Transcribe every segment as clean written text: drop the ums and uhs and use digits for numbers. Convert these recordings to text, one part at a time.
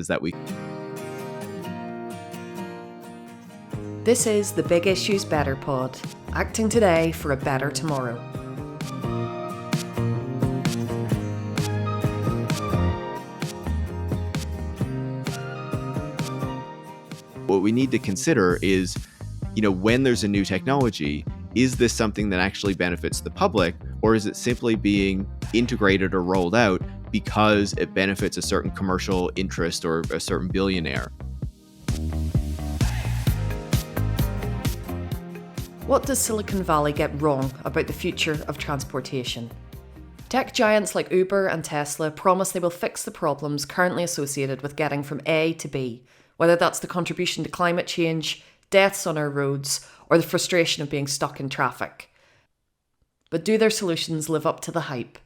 that we. This is the Big Issues BetterPod, acting today for a better tomorrow. What we need to consider is, when there's a new technology, is this something that actually benefits the public, or is it simply being integrated or rolled out because it benefits a certain commercial interest or a certain billionaire? What does Silicon Valley get wrong about the future of transportation? Tech giants like Uber and Tesla promise they will fix the problems currently associated with getting from A to B, whether that's the contribution to climate change, deaths on our roads, or the frustration of being stuck in traffic. But do their solutions live up to the hype?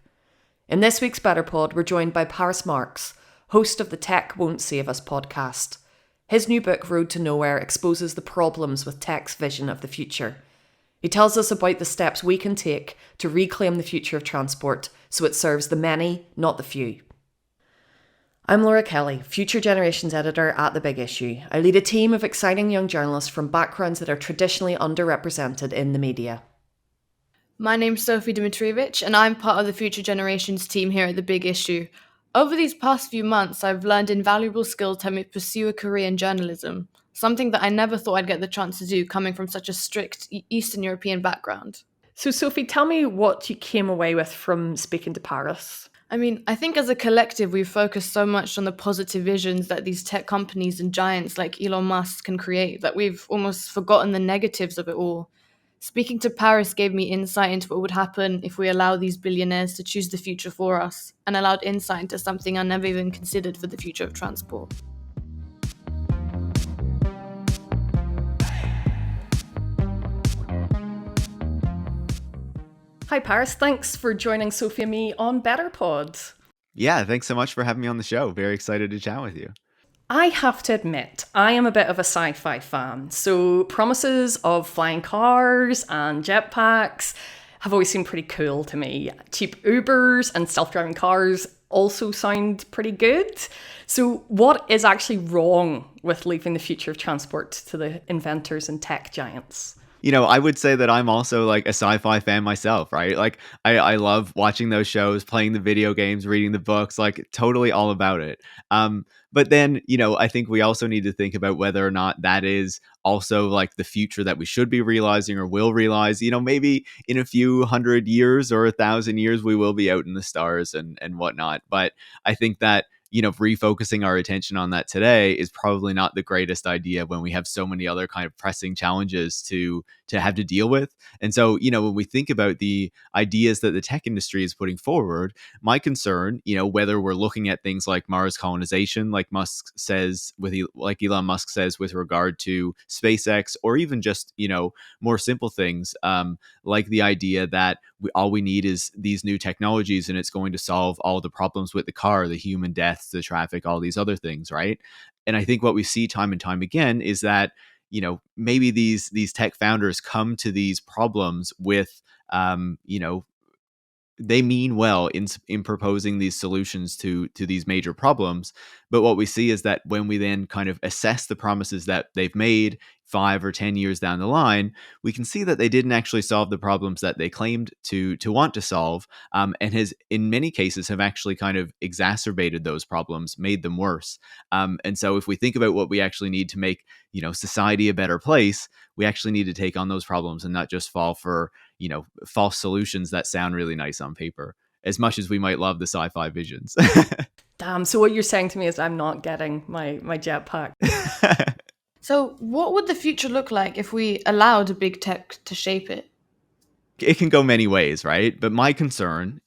In this week's BetterPod, we're joined by Paris Marx, host of the Tech Won't Save Us podcast. His new book, Road to Nowhere, exposes the problems with tech's vision of the future. He tells us about the steps we can take to reclaim the future of transport so it serves the many, not the few. I'm Laura Kelly, Future Generations editor at The Big Issue. I lead a team of exciting young journalists from backgrounds that are traditionally underrepresented in the media. My name's Sophie Dimitrijevic, and I'm part of the Future Generations team here at The Big Issue. Over these past few months, I've learned invaluable skills to help me pursue a career in journalism, something that I never thought I'd get the chance to do coming from such a strict Eastern European background. So Sophie, tell me what you came away with from speaking to Paris. I think as a collective, we've focused so much on the positive visions that these tech companies and giants like Elon Musk can create that we've almost forgotten the negatives of it all. Speaking to Paris gave me insight into what would happen if we allow these billionaires to choose the future for us, and allowed insight into something I never even considered for the future of transport. Hi Paris, thanks for joining Sophie and me on BetterPod. Yeah, thanks so much for having me on the show. Very excited to chat with you. I have to admit, I am a bit of a sci-fi fan, so promises of flying cars and jetpacks have always seemed pretty cool to me. Cheap Ubers and self-driving cars also sound pretty good. So what is actually wrong with leaving the future of transport to the inventors and tech giants? I would say that I'm also like a sci-fi fan myself, right? Like I love watching those shows, playing the video games, reading the books, like totally all about it. But then, I think we also need to think about whether or not that is also like the future that we should be realizing or will realize. Maybe in a few 100 years or 1,000 years, we will be out in the stars and whatnot. But I think that refocusing our attention on that today is probably not the greatest idea when we have so many other kind of pressing challenges to have to deal with. And so, when we think about the ideas that the tech industry is putting forward, my concern, whether we're looking at things like Mars colonization, like Elon Musk says with regard to SpaceX, or even just, more simple things, like the idea that all we need is these new technologies and it's going to solve all the problems with the car, the human deaths, the traffic, all these other things, right? And I think what we see time and time again is that, maybe these tech founders come to these problems with, they mean well in proposing these solutions to these major problems. But what we see is that when we then kind of assess the promises that they've made 5 or 10 years down the line, we can see that they didn't actually solve the problems that they claimed to want to solve, and has in many cases have actually kind of exacerbated those problems, made them worse. And so if we think about what we actually need to make, society a better place, we actually need to take on those problems and not just fall for, false solutions that sound really nice on paper, as much as we might love the sci-fi visions. Damn, so what you're saying to me is I'm not getting my jetpack. So what would the future look like if we allowed big tech to shape it? It can go many ways, right? But my concern,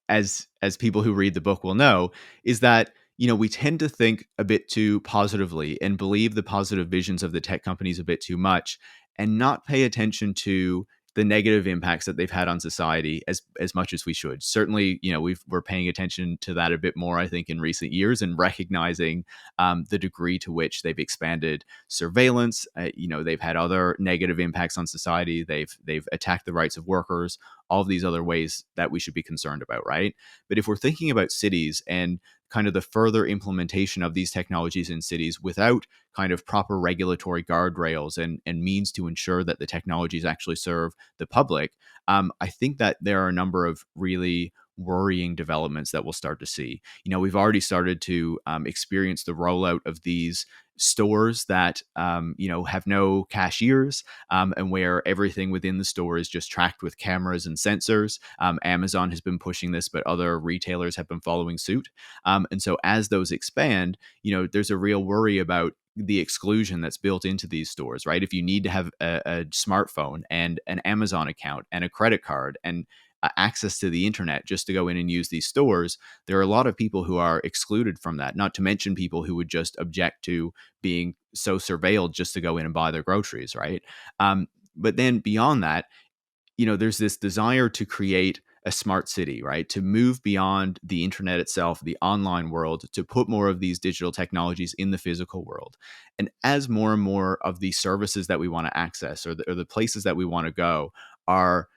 as people who read the book will know, is that, we tend to think a bit too positively and believe the positive visions of the tech companies a bit too much, and not pay attention to the negative impacts that they've had on society as much as we should. Certainly, we're paying attention to that a bit more, I think, in recent years, and recognizing the degree to which they've expanded surveillance. They've had other negative impacts on society. They've attacked the rights of workers, all of these other ways that we should be concerned about, right? But if we're thinking about cities and kind of the further implementation of these technologies in cities without kind of proper regulatory guardrails and means to ensure that the technologies actually serve the public, I think that there are a number of really worrying developments that we'll start to see. We've already started to experience the rollout of these stores that have no cashiers, and where everything within the store is just tracked with cameras and sensors. Amazon has been pushing this, but other retailers have been following suit. And so as those expand, there's a real worry about the exclusion that's built into these stores, right? If you need to have a smartphone and an Amazon account and a credit card and access to the internet just to go in and use these stores, there are a lot of people who are excluded from that, not to mention people who would just object to being so surveilled just to go in and buy their groceries, right? But then beyond that, there's this desire to create a smart city, right? To move beyond the internet itself, the online world, to put more of these digital technologies in the physical world. And as more and more of the services that we want to access or the places that we want to go are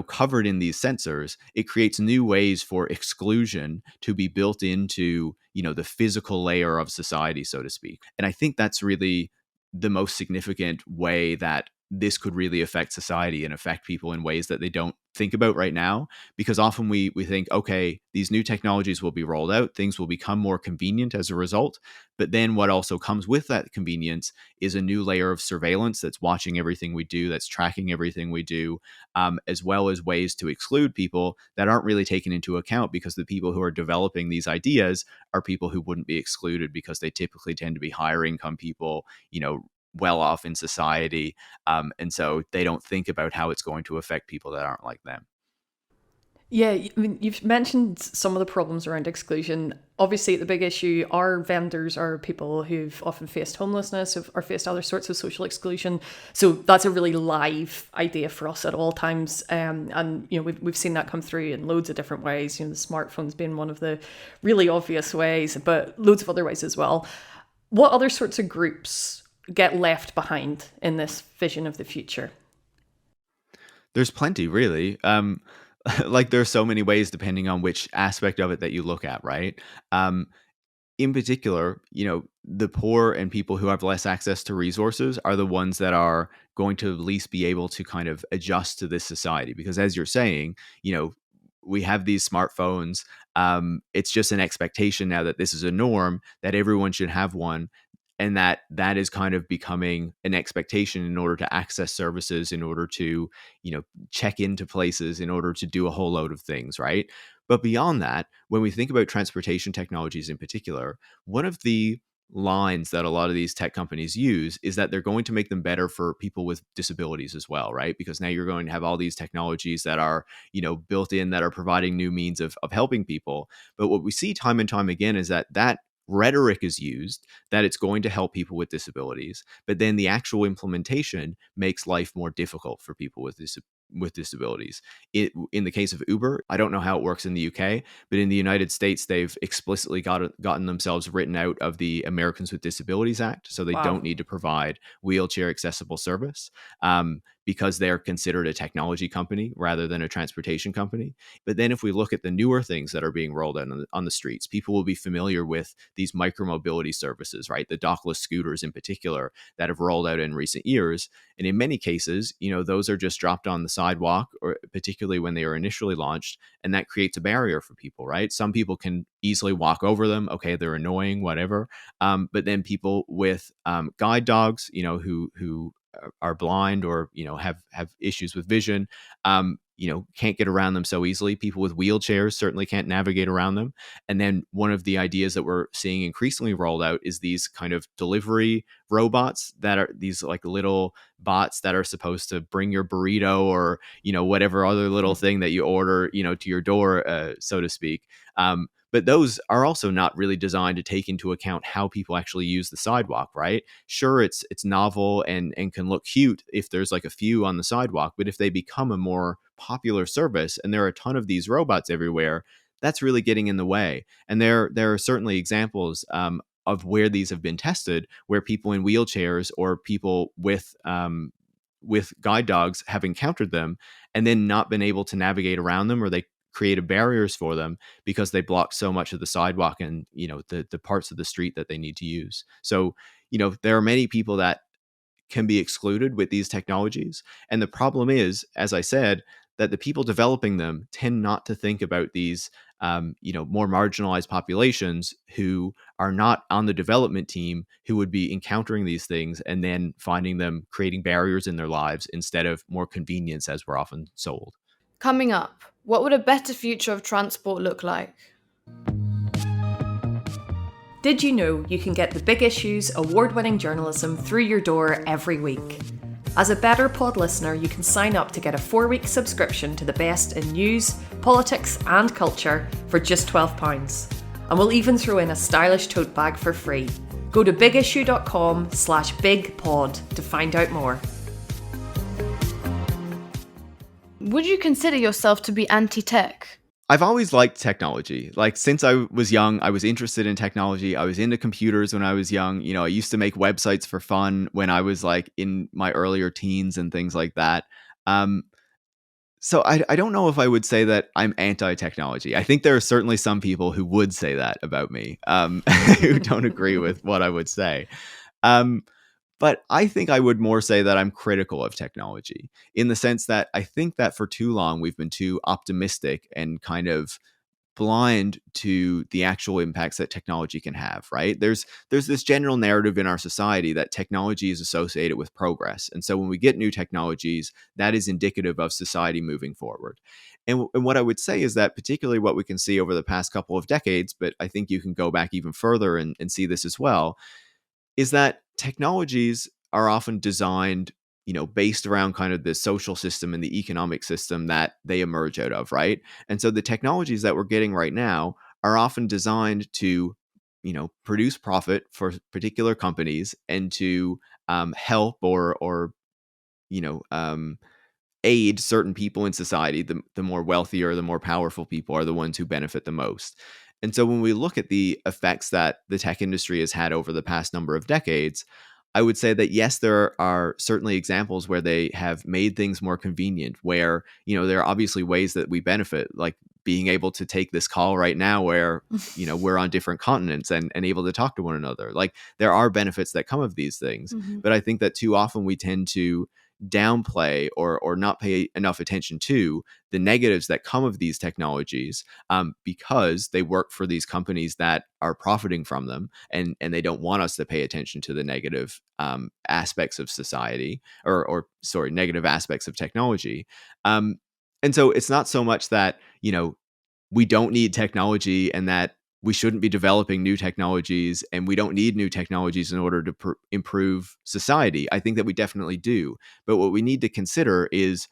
covered in these sensors, it creates new ways for exclusion to be built into, the physical layer of society, so to speak. And I think that's really the most significant way that this could really affect society and affect people in ways that they don't think about right now. Because often we think, okay, these new technologies will be rolled out, things will become more convenient as a result. But then what also comes with that convenience is a new layer of surveillance that's watching everything we do, that's tracking everything we do, as well as ways to exclude people that aren't really taken into account, because the people who are developing these ideas are people who wouldn't be excluded because they typically tend to be higher income people, well off in society. And so they don't think about how it's going to affect people that aren't like them. Yeah, I mean, you've mentioned some of the problems around exclusion. Obviously, the big issue, our vendors are people who've often faced homelessness or faced other sorts of social exclusion. So that's a really live idea for us at all times. And we've seen that come through in loads of different ways. The smartphones being one of the really obvious ways, but loads of other ways as well. What other sorts of groups get left behind in this vision of the future? There's plenty, really. Like there's so many ways depending on which aspect of it that you look at, right? In particular, the poor and people who have less access to resources are the ones that are going to at least be able to kind of adjust to this society. Because as you're saying, we have these smartphones. It's just an expectation now that this is a norm, that everyone should have one. And that is kind of becoming an expectation in order to access services, in order to, check into places, in order to do a whole load of things, right? But beyond that, when we think about transportation technologies in particular, one of the lines that a lot of these tech companies use is that they're going to make them better for people with disabilities as well, right? Because now you're going to have all these technologies that are, built in, that are providing new means of helping people. But what we see time and time again is that rhetoric is used, that it's going to help people with disabilities, but then the actual implementation makes life more difficult for people with disabilities. In the case of Uber, I don't know how it works in the UK, but in the United States, they've explicitly gotten themselves written out of the Americans with Disabilities Act, so they Wow. don't need to provide wheelchair accessible service, because they're considered a technology company rather than a transportation company. But then if we look at the newer things that are being rolled out on the streets, people will be familiar with these micromobility services, right? The dockless scooters in particular that have rolled out in recent years. And in many cases, those are just dropped on the sidewalk, or particularly when they were initially launched, and that creates a barrier for people, right? Some people can easily walk over them. Okay, they're annoying, whatever. But then people with guide dogs, who are blind or have issues with vision, can't get around them so easily. People with wheelchairs certainly can't navigate around them. And then one of the ideas that we're seeing increasingly rolled out is these kind of delivery robots that are these like little bots that are supposed to bring your burrito or whatever other little thing that you order to your door, so to speak. But those are also not really designed to take into account how people actually use the sidewalk, right? Sure, it's novel and can look cute if there's like a few on the sidewalk, but if they become a more popular service and there are a ton of these robots everywhere, that's really getting in the way. And there are certainly examples of where these have been tested, where people in wheelchairs or people with guide dogs have encountered them and then not been able to navigate around them, or they created barriers for them because they block so much of the sidewalk and, the parts of the street that they need to use. So, there are many people that can be excluded with these technologies. And the problem is, as I said, that the people developing them tend not to think about these, more marginalized populations who are not on the development team, who would be encountering these things and then finding them creating barriers in their lives instead of more convenience, as we're often sold. Coming up, what would a better future of transport look like? Did you know you can get the big issues, award-winning journalism through your door every week? As a BetterPod listener, you can sign up to get a 4-week subscription to the best in news, politics and culture for just £12. And we'll even throw in a stylish tote bag for free. Go to bigissue.com/bigpod to find out more. Would you consider yourself to be anti-tech? I've always liked technology. Like, since I was young, I was interested in technology. I was into computers when I was young. I used to make websites for fun when I was like in my earlier teens and things like that. So I don't know if I would say that I'm anti-technology. I think there are certainly some people who would say that about me, who don't agree with what I would say. But I think I would more say that I'm critical of technology, in the sense that I think that for too long we've been too optimistic and kind of blind to the actual impacts that technology can have, right? There's this general narrative in our society that technology is associated with progress. And so when we get new technologies, that is indicative of society moving forward. And what I would say is that particularly what we can see over the past couple of decades, but I think you can go back even further and see this as well, is that technologies are often designed, based around kind of the social system and the economic system that they emerge out of, right? And so the technologies that we're getting right now are often designed to, produce profit for particular companies and to help or aid certain people in society. The more wealthier, the more powerful people are the ones who benefit the most. And so when we look at the effects that the tech industry has had over the past number of decades, I would say that yes, there are certainly examples where they have made things more convenient, where, there are obviously ways that we benefit, like being able to take this call right now where, we're on different continents and able to talk to one another. Like, there are benefits that come of these things. Mhm. But I think that too often we tend to downplay or not pay enough attention to the negatives that come of these technologies, because they work for these companies that are profiting from them, and they don't want us to pay attention to the negative aspects of society, or sorry, negative aspects of technology. And so it's not so much that we don't need technology and that we shouldn't be developing new technologies, and we don't need new technologies in order to improve society. I think that we definitely do. But what we need to consider is,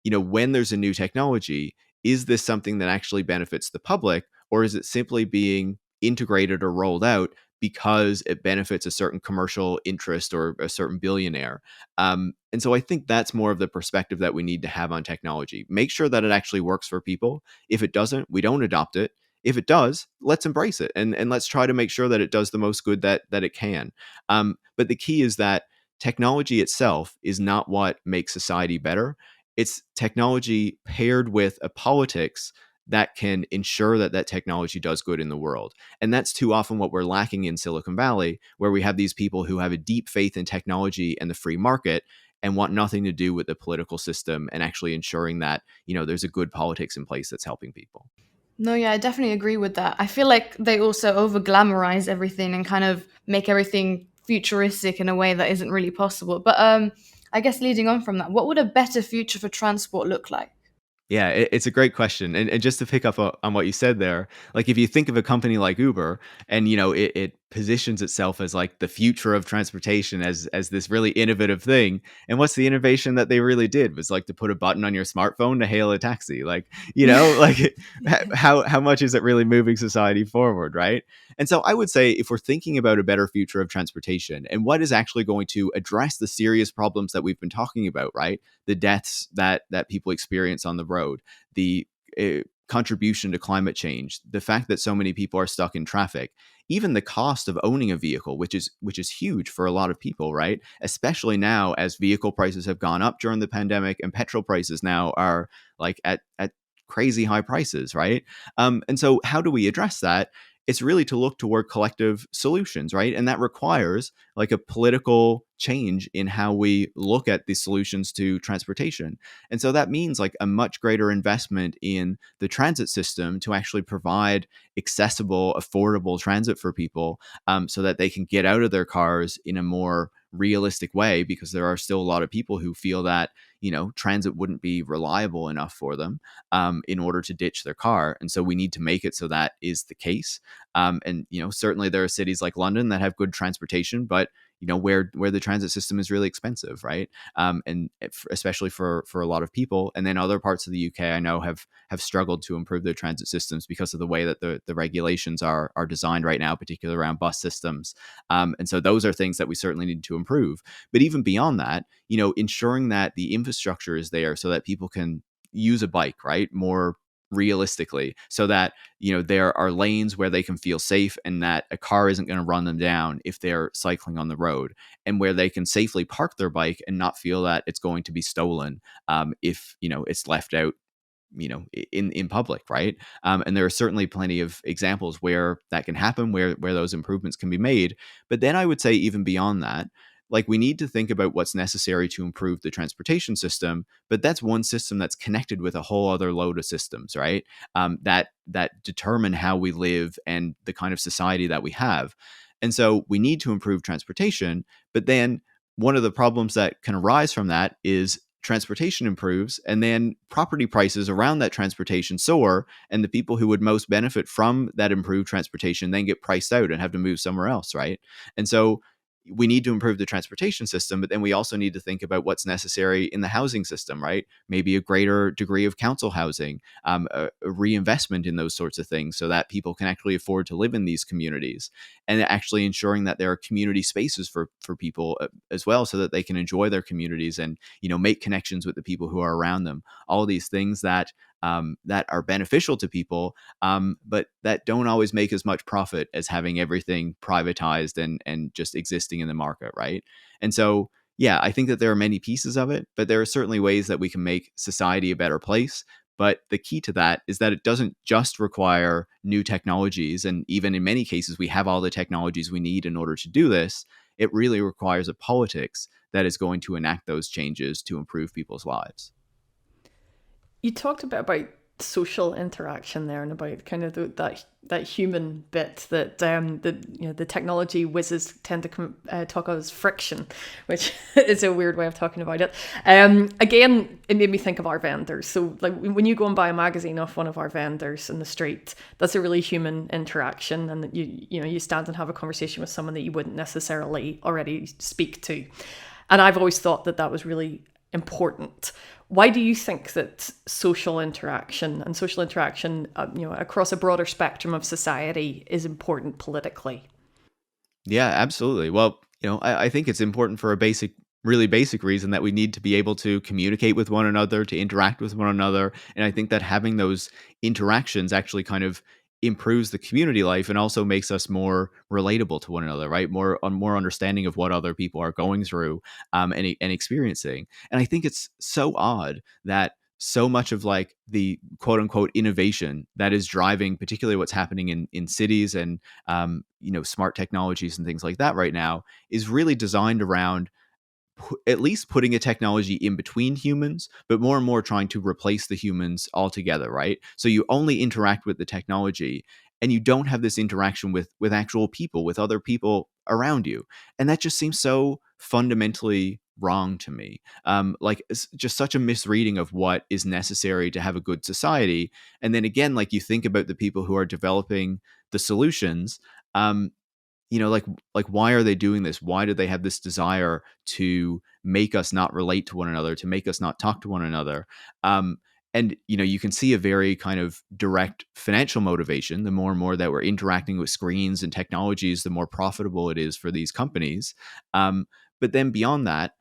when there's a new technology, is this something that actually benefits the public, or is it simply being integrated or rolled out because it benefits a certain commercial interest or a certain billionaire? And so I think that's more of the perspective that we need to have on technology. Make sure that it actually works for people. If it doesn't, we don't adopt it. If it does, let's embrace it, and let's try to make sure that it does the most good that it can. But the key is that technology itself is not what makes society better. It's technology paired with a politics that can ensure that that technology does good in the world. And that's too often what we're lacking in Silicon Valley, where we have these people who have a deep faith in technology and the free market and want nothing to do with the political system and actually ensuring that, there's a good politics in place that's helping people. No, yeah, I definitely agree with that. I feel like they also over glamorize everything and kind of make everything futuristic in a way that isn't really possible. But I guess leading on from that, what would a better future for transport look like? Yeah, it's a great question. And just to pick up on what you said there, like if you think of a company like Uber and, it positions itself as like the future of transportation, as this really innovative thing. And what's the innovation that they really did was like to put a button on your smartphone to hail a taxi. Like, like how much is it really moving society forward, right? And so I would say if we're thinking about a better future of transportation and what is actually going to address the serious problems that we've been talking about, right? The deaths that people experience on the road, the contribution to climate change, the fact that so many people are stuck in traffic, even the cost of owning a vehicle, which is huge for a lot of people, right? Especially now as vehicle prices have gone up during the pandemic and petrol prices now are like at crazy high prices, right? And so how do we address that? It's really to look toward collective solutions, right? And that requires like a political change in how we look at the solutions to transportation. And so that means like a much greater investment in the transit system to actually provide accessible, affordable transit for people, so that they can get out of their cars in a more realistic way, because there are still a lot of people who feel that, transit wouldn't be reliable enough for them, in order to ditch their car. And so we need to make it so that is the case. And certainly there are cities like London that have good transportation, but where the transit system is really expensive, right? And especially for a lot of people. And then other parts of the UK I know have struggled to improve their transit systems because of the way that the regulations are designed right now, particularly around bus systems. And so those are things that we certainly need to improve. But even beyond that, ensuring that the infrastructure is there so that people can use a bike, right, more realistically, so that there are lanes where they can feel safe and that a car isn't going to run them down if they're cycling on the road, and where they can safely park their bike and not feel that it's going to be stolen, if it's left out in public, right? And there are certainly plenty of examples where that can happen, where those improvements can be made. But then I would say even beyond that, like, we need to think about what's necessary to improve the transportation system, but that's one system that's connected with a whole other load of systems, right? That determine how we live and the kind of society that we have. And so we need to improve transportation, but then one of the problems that can arise from that is transportation improves and then property prices around that transportation soar, and the people who would most benefit from that improved transportation then get priced out and have to move somewhere else, right? And so we need to improve the transportation system, but then we also need to think about what's necessary in the housing system, right? Maybe a greater degree of council housing, a reinvestment in those sorts of things so that people can actually afford to live in these communities, and actually ensuring that there are community spaces for people, as well, so that they can enjoy their communities and, make connections with the people who are around them. All these things that are beneficial to people, but that don't always make as much profit as having everything privatized and just existing in the market, right? And so, yeah, I think that there are many pieces of it, but there are certainly ways that we can make society a better place. But the key to that is that it doesn't just require new technologies. And even in many cases, we have all the technologies we need in order to do this. It really requires a politics that is going to enact those changes to improve people's lives. You talked a bit about social interaction there, and about kind of that human bit that the technology whizzes tend to talk of as friction, which is a weird way of talking about it. Again, it made me think of our vendors. So like when you go and buy a magazine off one of our vendors in the street, that's a really human interaction, and you stand and have a conversation with someone that you wouldn't necessarily already speak to. And I've always thought that was really important. Why do you think that social interaction across a broader spectrum of society is important politically? Yeah, absolutely. Well, I think it's important for a really basic reason, that we need to be able to communicate with one another, to interact with one another. And I think that having those interactions actually kind of improves the community life and also makes us more relatable to one another, right? More understanding of what other people are going through, and experiencing. And I think it's so odd that so much of like the quote unquote innovation that is driving particularly what's happening in cities and smart technologies and things like that right now is really designed around at least putting a technology in between humans, but more and more trying to replace the humans altogether, right? So you only interact with the technology, and you don't have this interaction with actual people, with other people around you. And that just seems so fundamentally wrong to me. Like, it's just such a misreading of what is necessary to have a good society. And then again, like, you think about the people who are developing the solutions. Like, why are they doing this? Why do they have this desire to make us not relate to one another, to make us not talk to one another? And you can see a very kind of direct financial motivation. The more and more that we're interacting with screens and technologies, the more profitable it is for these companies. But then beyond that,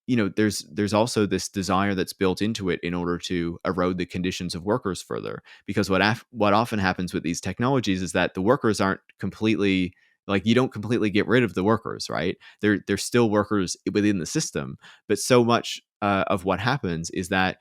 there's also this desire that's built into it in order to erode the conditions of workers further. Because what often happens with these technologies is that the workers aren't completely, like, you don't completely get rid of the workers, right? They're still workers within the system. But so much of what happens is that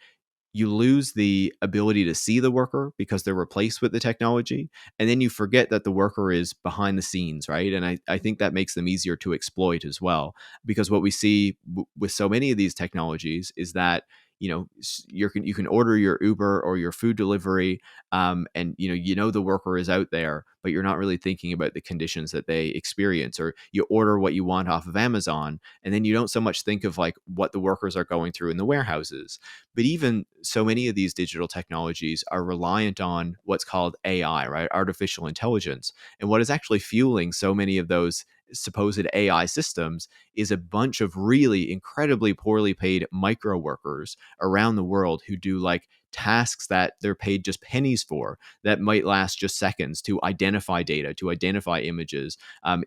you lose the ability to see the worker because they're replaced with the technology. And then you forget that the worker is behind the scenes, right? And I think that makes them easier to exploit as well. Because what we see with so many of these technologies is that, you can order your Uber or your food delivery, and the worker is out there, but you're not really thinking about the conditions that they experience. Or you order what you want off of Amazon, and then you don't so much think of like what the workers are going through in the warehouses. But even so many of these digital technologies are reliant on what's called AI, right? Artificial intelligence. And what is actually fueling so many of those supposed AI systems is a bunch of really incredibly poorly paid micro workers around the world who do like tasks that they're paid just pennies for, that might last just seconds, to identify data, to identify images,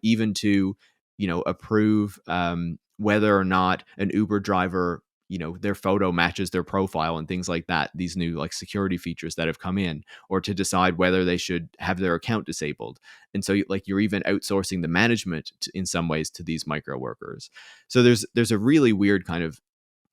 even to approve whether or not an Uber driver, their photo matches their profile and things like that, these new like security features that have come in, or to decide whether they should have their account disabled. And so like you're even outsourcing the management in some ways to these micro workers. So there's a really weird kind of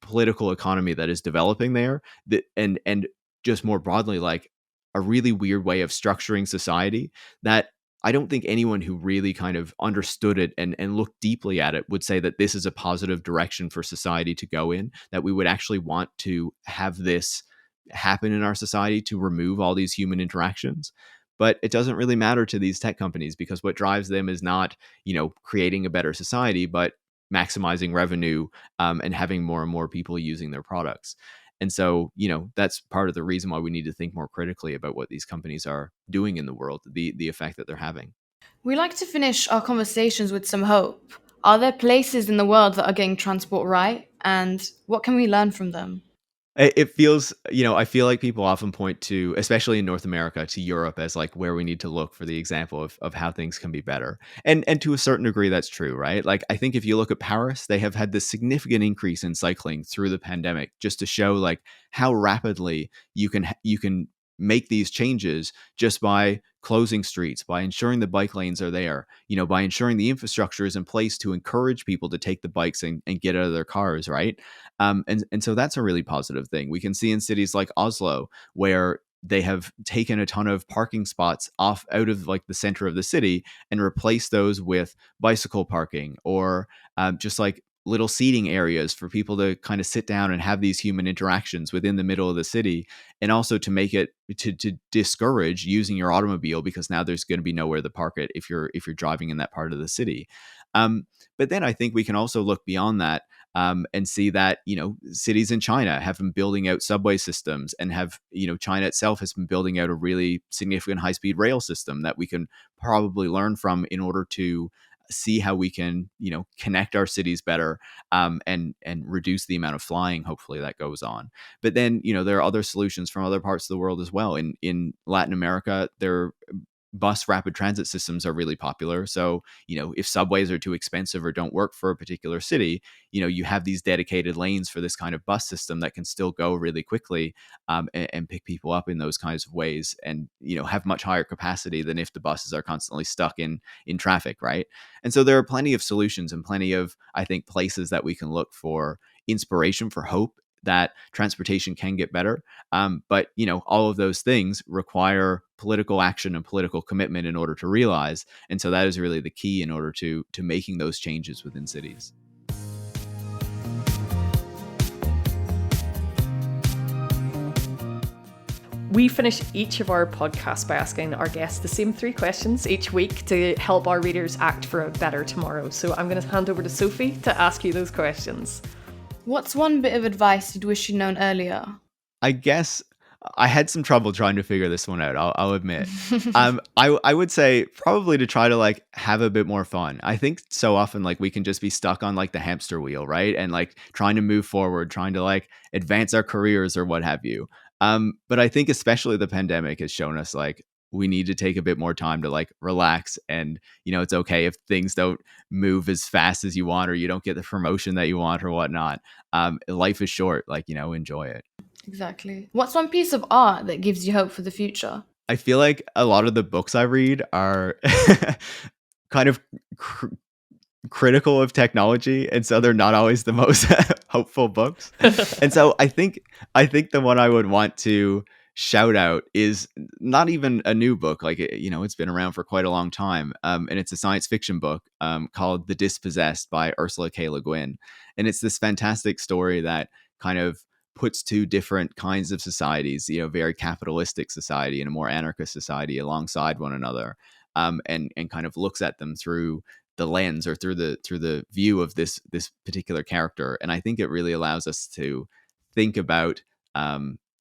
political economy that is developing there, that and just more broadly, like a really weird way of structuring society that I don't think anyone who really kind of understood it and looked deeply at it would say that this is a positive direction for society to go in, that we would actually want to have this happen in our society, to remove all these human interactions. But it doesn't really matter to these tech companies, because what drives them is not, creating a better society, but maximizing revenue, and having more and more people using their products. And so, that's part of the reason why we need to think more critically about what these companies are doing in the world, the effect that they're having. We like to finish our conversations with some hope. Are there places in the world that are getting transport right? And what can we learn from them? It feels, I feel like people often point to, especially in North America, to Europe as like where we need to look for the example of how things can be better. And to a certain degree, that's true, right? Like, I think if you look at Paris, they have had this significant increase in cycling through the pandemic, just to show like how rapidly you can make these changes just by closing streets, by ensuring the bike lanes are there, by ensuring the infrastructure is in place to encourage people to take the bikes and get out of their cars, right? And so that's a really positive thing. We can see in cities like Oslo, where they have taken a ton of parking spots off out of like the center of the city and replaced those with bicycle parking, or just like little seating areas for people to kind of sit down and have these human interactions within the middle of the city. And also to make it to discourage using your automobile, because now there's going to be nowhere to park it if you're driving in that part of the city. But then I think we can also look beyond that, and see that, cities in China have been building out subway systems, and have, China itself has been building out a really significant high-speed rail system that we can probably learn from in order to see how we can, connect our cities better, and reduce the amount of flying, hopefully, that goes on. But then, there are other solutions from other parts of the world as well. In Latin America, there bus rapid transit systems are really popular. So, if subways are too expensive or don't work for a particular city, you have these dedicated lanes for this kind of bus system that can still go really quickly, and pick people up in those kinds of ways, and, have much higher capacity than if the buses are constantly stuck in traffic, right? And so there are plenty of solutions and plenty of, I think, places that we can look for inspiration, for hope that transportation can get better. But all of those things require political action and political commitment in order to realize. And so that is really the key in order to making those changes within cities. We finish each of our podcasts by asking our guests the same 3 questions each week to help our readers act for a better tomorrow. So I'm going to hand over to Sophie to ask you those questions. What's one bit of advice you'd wish you'd known earlier? I guess I had some trouble trying to figure this one out. I'll admit. I would say probably to try to like have a bit more fun. I think so often like we can just be stuck on like the hamster wheel, right? And like trying to move forward, trying to like advance our careers or what have you. But I think especially the pandemic has shown us like we need to take a bit more time to like relax, and it's okay if things don't move as fast as you want, or you don't get the promotion that you want or whatnot. Life is short, like enjoy it. Exactly. What's one piece of art that gives you hope for the future? I feel like a lot of the books I read are kind of critical of technology, and so they're not always the most hopeful books. And so I think the one I would want to shout out is not even a new book. Like, it's been around for quite a long time. And it's a science fiction book called The Dispossessed by Ursula K. Le Guin. And it's this fantastic story that kind of puts two different kinds of societies, very capitalistic society and a more anarchist society alongside one another, and kind of looks at them through the lens or through the view of this particular character. And I think it really allows us to think about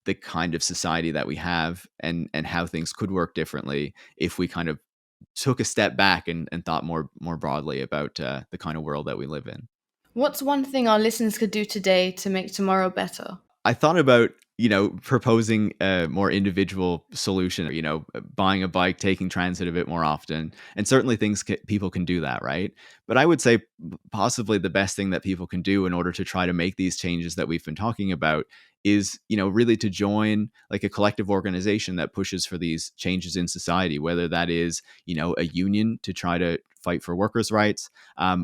the kind of society that we have and how things could work differently if we kind of took a step back and thought more broadly about the kind of world that we live in. What's one thing our listeners could do today to make tomorrow better? I thought about, proposing a more individual solution, buying a bike, taking transit a bit more often. And certainly people can do that, right? But I would say possibly the best thing that people can do in order to try to make these changes that we've been talking about is, really to join like a collective organization that pushes for these changes in society, whether that is, a union to try to fight for workers' rights,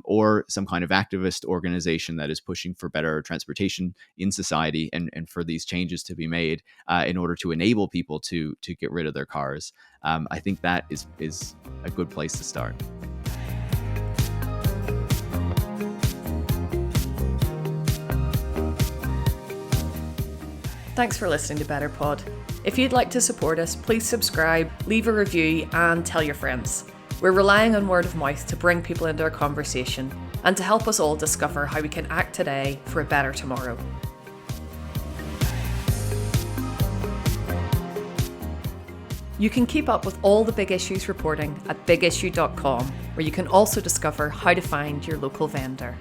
or some kind of activist organization that is pushing for better transportation in society and for these changes to be made in order to enable people to get rid of their cars. I think that is a good place to start. Thanks for listening to BetterPod. If you'd like to support us, please subscribe, leave a review, and tell your friends. We're relying on word of mouth to bring people into our conversation and to help us all discover how we can act today for a better tomorrow. You can keep up with all the Big Issues reporting at bigissue.com, where you can also discover how to find your local vendor.